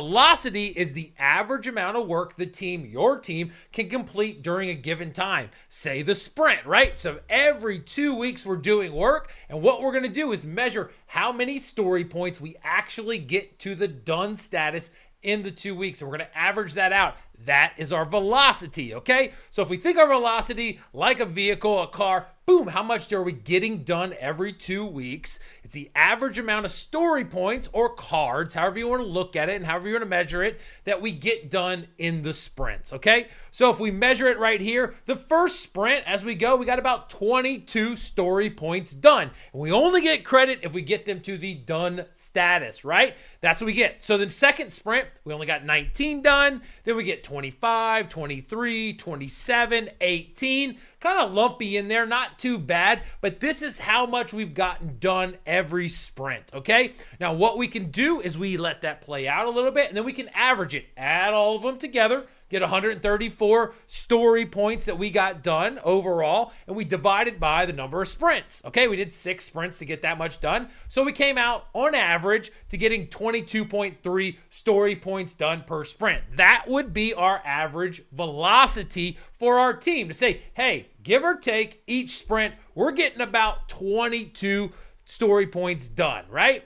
Velocity is the average amount of work your team can complete during a given time. Say the sprint, right? So every 2 weeks we're doing work, and what we're going to do is measure how many story points we actually get to the done status in the 2 weeks, and we're going to average that out. That is our velocity, okay? So if we think of velocity like a vehicle, a car, boom, how much are we getting done every 2 weeks? It's the average amount of story points or cards, however you want to look at it and however you want to measure it, that we get done in the sprints, okay? So if we measure it right here, the first sprint as we go, we got about 22 story points done. And we only get credit if we get them to the done status, right? That's what we get. So the second sprint, we only got 19 done. Then we get 25, 23, 27, 18. Kind of lumpy in there, not too bad, but this is how much we've gotten done every sprint, okay? Now, what we can do is we let that play out a little bit, and then we can average it, add all of them together, get 134 story points that we got done overall, and we divide it by the number of sprints. Okay, we did 6 sprints to get that much done. So we came out on average to getting 22.3 story points done per sprint. That would be our average velocity for our team to say, hey, give or take each sprint, we're getting about 22 story points done, right?